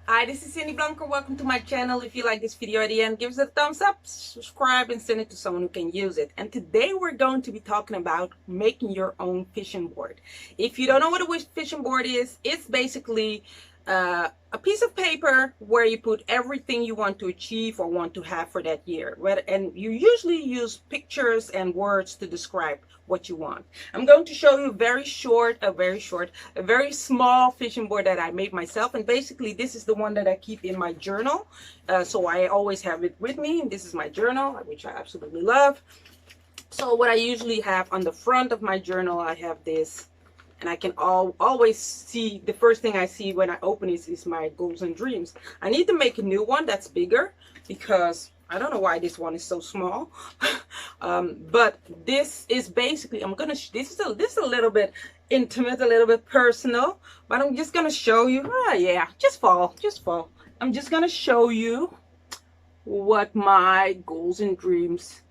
Hi, this is Cindy Blanco. Welcome to my channel. If you like this video at the end, give us a thumbs up, subscribe, and send it to someone who can use it. And today we're going to be talking about making your own vision board. If you don't know what a vision board is, it's basically a piece of paper where you put everything you want to achieve or want to have for that year. And you usually use pictures and words to describe what you want. I'm going to show you a very small vision board that I made myself. And basically this is the one that I keep in my journal. So I always have it with me. This is my journal, which I absolutely love. So what I usually have on the front of my journal, I have this. And I can always see, the first thing I see when I open it is my goals and dreams. I need to make a new one that's bigger because I don't know why this one is so small. But this is basically, this is a little bit intimate, a little bit personal, but I'm just gonna show you. Yeah, just fall. I'm just gonna show you what my goals and dreams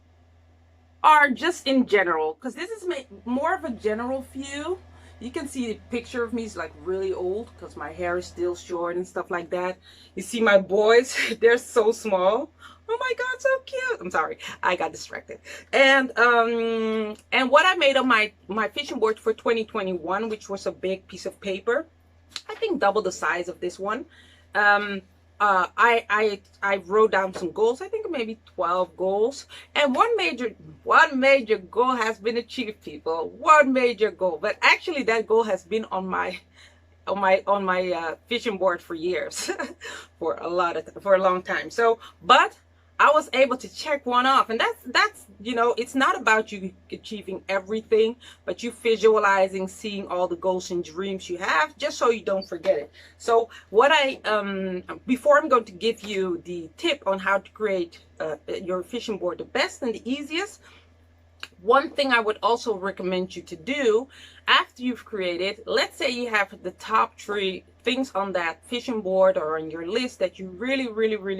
are just in general, because this is more of a general view. You can see the picture of me is like really old because my hair is still short and stuff like that. You see my boys, they're so small. Oh my God, so cute. I'm sorry, I got distracted. And what I made on my vision board for 2021, which was a big piece of paper, I think double the size of this one. I wrote down some goals. I think maybe 12 goals, and one major goal has been achieved, people. One major goal, but actually that goal has been on my vision board for years, for a long time. So, but I was able to check one off, and that's it's not about you achieving everything, but you visualizing, seeing all the goals and dreams you have, just so you don't forget it. So what before I'm going to give you the tip on how to create your vision board the best and the easiest, one thing I would also recommend you to do after you've created, let's say you have the top 3 things on that vision board or on your list that you really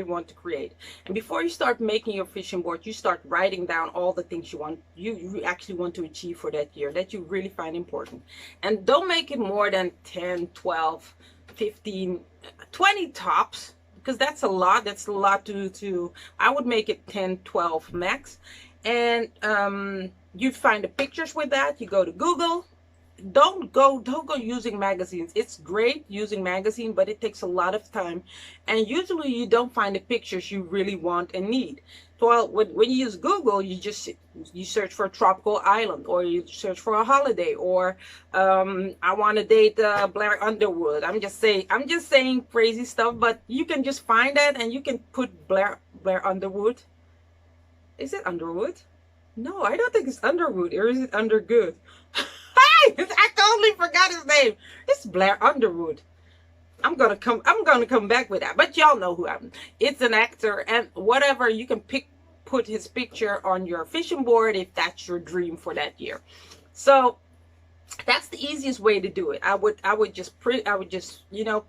want to create. And before you start making your vision board, you start writing down all the things you actually want to achieve for that year, that you really find important. And don't make it more than 10, 12, 15, 20 tops, because that's a lot. That's a lot to I would make it 10, 12 max. And you find the pictures with that. You go to Google. Don't go using magazines. It's great using magazine, but it takes a lot of time, and usually you don't find the pictures you really want and need. Well, when you use Google, you search for a tropical island, or you search for a holiday, or I want to date Blair Underwood. I'm just saying crazy stuff, but you can just find that and you can put Blair Underwood. Is it Underwood? No, I don't think it's Underwood. Or is it Undergood? I totally forgot his name. It's Blair Underwood. I'm gonna come back with that. But y'all know who I'm. It's an actor, and whatever, you can put his picture on your vision board if that's your dream for that year. So that's the easiest way to do it. I would just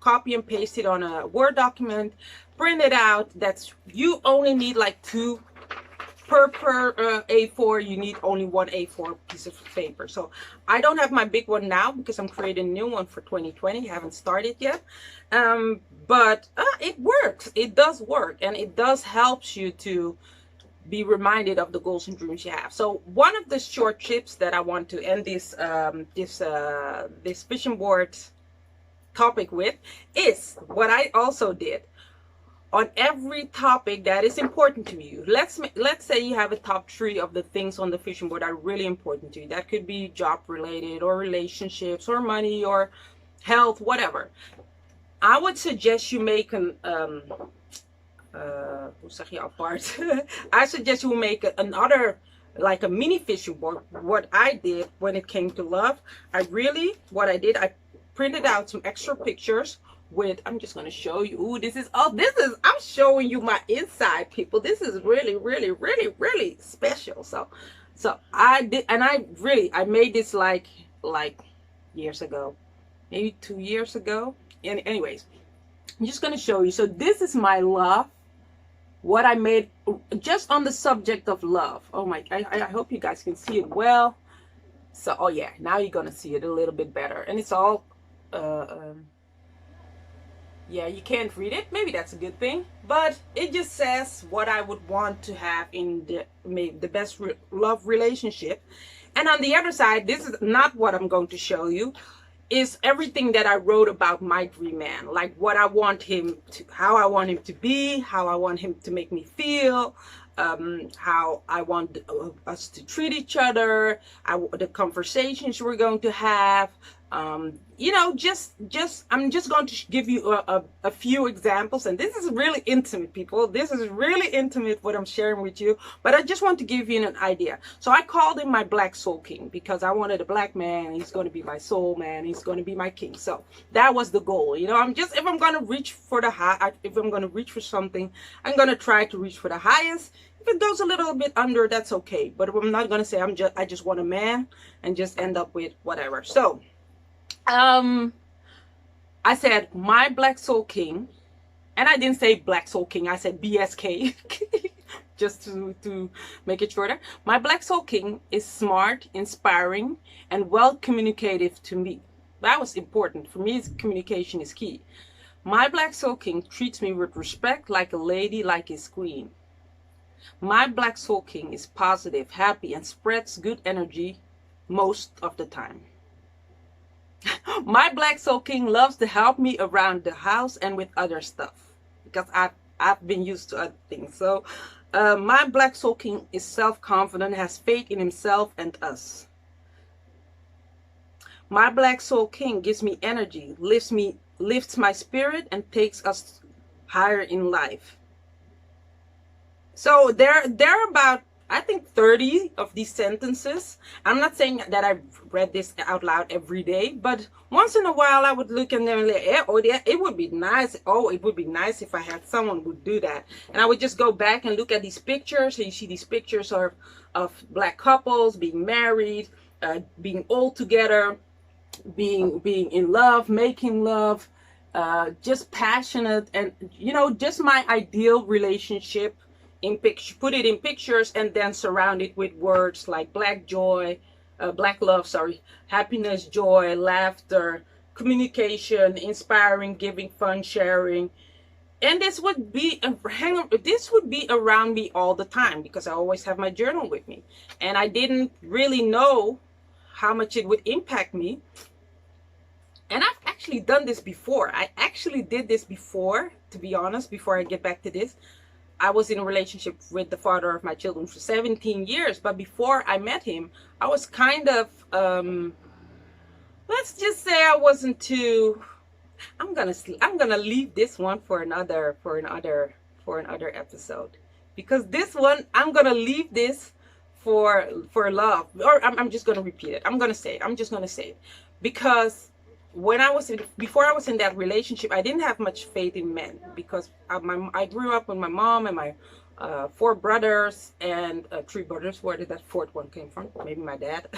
copy and paste it on a Word document, print it out. You only need like 2 per A4. You need only 1 A4 piece of paper. So I don't have my big one now because I'm creating a new one for 2020. I haven't started yet, but it works. It does work, and it does help you to be reminded of the goals and dreams you have. So one of the short tips that I want to end this vision board topic with is what I also did. On every topic that is important to you, let's say you have a top 3 of the things on the vision board that are really important to you. That could be job related, or relationships, or money, or health, whatever. I would suggest you make I suggest you make another, like a mini vision board. What I did when it came to love, I printed out some extra pictures with, I'm just going to show you. Ooh, I'm showing you my inside, people. This is really special. So I did, and I made this like years ago, maybe 2 years ago. And anyways, I'm just going to show you. So this is my love, what I made just on the subject of love. Oh my, I hope you guys can see it well. So, oh yeah, now you're going to see it a little bit better. And it's all Yeah, you can't read it. Maybe that's a good thing. But it just says what I would want to have in the best love relationship. And on the other side, this is not what I'm going to show you, is everything that I wrote about my dream man, like what I want him to, how I want him to be, how I want him to make me feel, how I want us to treat each other, the conversations we're going to have. You know, I'm just going to give you a few examples, and this is really intimate, people. This is really intimate what I'm sharing with you, but I just want to give you an idea. So I called him my black soul king because I wanted a black man. He's going to be my soul man. He's going to be my king. So that was the goal. You know, if I'm going to reach for the high, if I'm going to reach for something, I'm going to try to reach for the highest. If it goes a little bit under, that's okay. But I'm not going to say I just want a man and just end up with whatever. So I said my black soul king, and I didn't say black soul king, I said BSK just to make it shorter. My black soul king is smart, inspiring, and well communicative to me. That was important for me. Communication is key. My black soul king treats me with respect, like a lady, like his queen. My black soul king is positive, happy, and spreads good energy most of the time. My black soul king loves to help me around the house and with other stuff because I've been used to other things. So my black soul king is self-confident, has faith in himself and us. My black soul king gives me energy, lifts my spirit, and takes us higher in life. So there are about, I think, 30 of these sentences. I'm not saying that I read this out loud every day, but once in a while I would look at them and like, yeah, oh yeah, it would be nice. Oh, it would be nice if I had someone who would do that. And I would just go back and look at these pictures. So you see these pictures of black couples being married, being old together, being in love, making love, just passionate, and you know, just my ideal relationship. In picture, put it in pictures, and then surround it with words like black love, happiness, joy, laughter, communication, inspiring, giving, fun, sharing. And this would be around me all the time because I always have my journal with me, and I didn't really know how much it would impact me. And I've actually done this before. I actually did this before, to be honest. Before I get back to this, I was in a relationship with the father of my children for 17 years. But before I met him, I was kind of, let's just say I wasn't too, I'm gonna leave this one for another episode. Because this one, I'm gonna leave this for love. Or I'm just gonna repeat it. I'm just gonna say it. Because before I was in that relationship, I didn't have much faith in men because I grew up with my mom and my 4 brothers and 3 brothers. Where did that 4th one came from? Maybe my dad.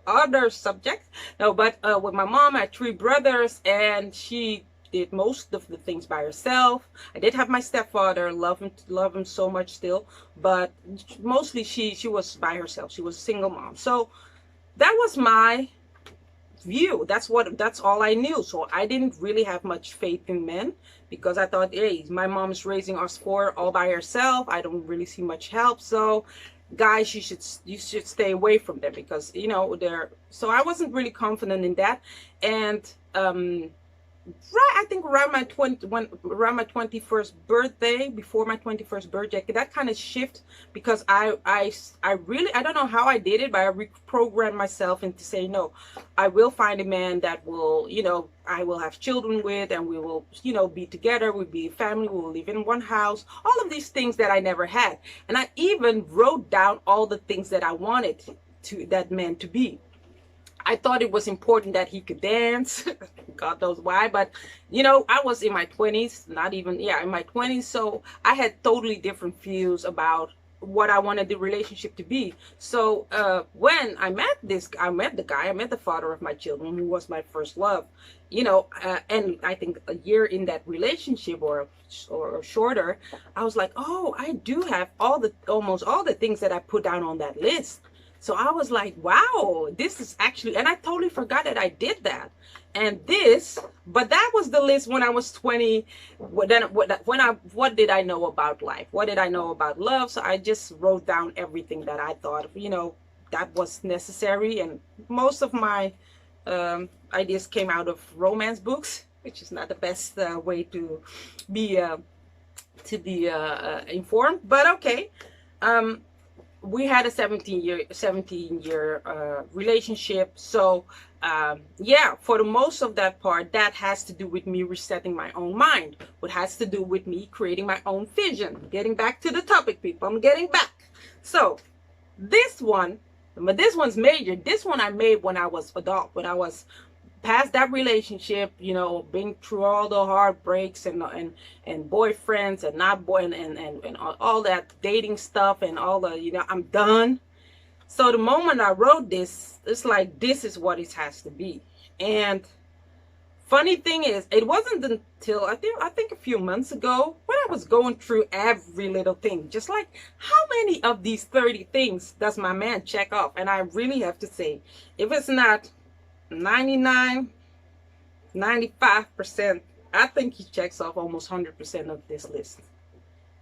other subject. No, but with my mom, I had 3 brothers, and she did most of the things by herself. I did have my stepfather, love him so much still, but mostly she was by herself. She was a single mom. So that was my view. That's all I knew. So I didn't really have much faith in men because I thought, hey, my mom's raising us 4 all by herself. I don't really see much help. So guys, you should stay away from them because, you know, so I wasn't really confident in that. And I think around my 21st birthday, before my 21st birthday, that kind of shift because I don't know how I did it, but I reprogrammed myself into saying, no, I will find a man that will, you know, I will have children with, and we will, you know, be together, we'll be a family, we will live in one house, all of these things that I never had. And I even wrote down all the things that I wanted that man to be. I thought it was important that he could dance. God knows why. But, you know, I was in my 20s, in my 20s. So I had totally different views about what I wanted the relationship to be. So when I met the father of my children, who was my first love, you know, and I think a year in that relationship or shorter, I was like, oh, I do have almost all the things that I put down on that list. So I was like, wow, this is actually, and I totally forgot that I did that. And this, but that was the list when I was 20. What did I know about life? What did I know about love? So I just wrote down everything that I thought, that was necessary. And most of my ideas came out of romance books, which is not the best way be informed, but okay. We had a 17-year relationship. So yeah, for the most of that part, that has to do with me resetting my own mind. What has to do with me creating my own vision. Getting back to the topic, people. I'm getting back. So this one, but this one's major. This one I made when I was adult, when I was past that relationship, being through all the heartbreaks and boyfriends and not boy and all that dating stuff and all the, I'm done. So the moment I wrote this, it's like, this is what it has to be. And funny thing is, it wasn't until I think a few months ago when I was going through every little thing, just like, how many of these 30 things does my man check off? And I really have to say, if it's not 99, 95%, I think he checks off almost 100% of this list.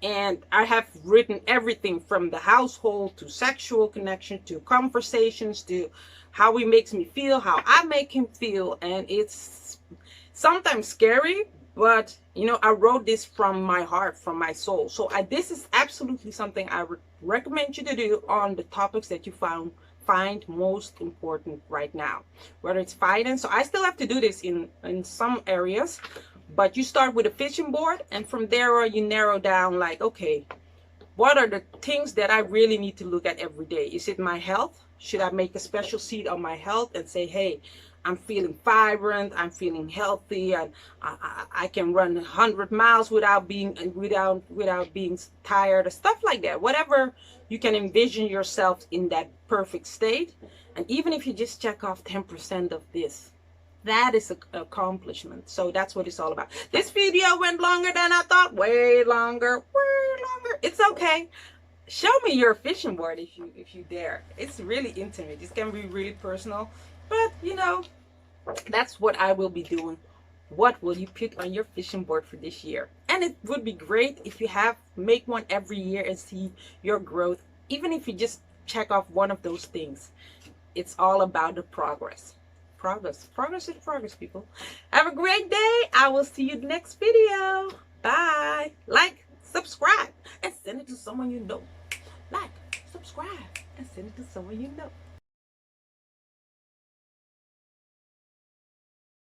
And I have written everything from the household to sexual connection to conversations to how he makes me feel, how I make him feel. And it's sometimes scary, but I wrote this from my heart, from my soul. So this is absolutely something I would recommend you to do on the topics that you find most important right now, whether it's finance. So I still have to do this in some areas, but you start with a vision board, and from there you narrow down, like, okay, what are the things that I really need to look at every day? Is it my health? Should I make a special sheet on my health and say, hey, I'm feeling vibrant, I'm feeling healthy, and I can run 100 miles without being tired, or stuff like that. Whatever you can envision yourself in that perfect state. And even if you just check off 10% of this, that is an accomplishment. So that's what it's all about. This video went longer than I thought, way longer. It's okay. Show me your vision board if you dare. It's really intimate. This can be really personal, but that's what I will be doing. What will you put on your vision board for this year? And it would be great if you make one every year and see your growth. Even if you just check off one of those things, it's all about the progress. Progress is progress, people. Have a great day. I will see you next video. Bye. Like, subscribe, and send it to someone you know. Like, subscribe, and send it to someone you know.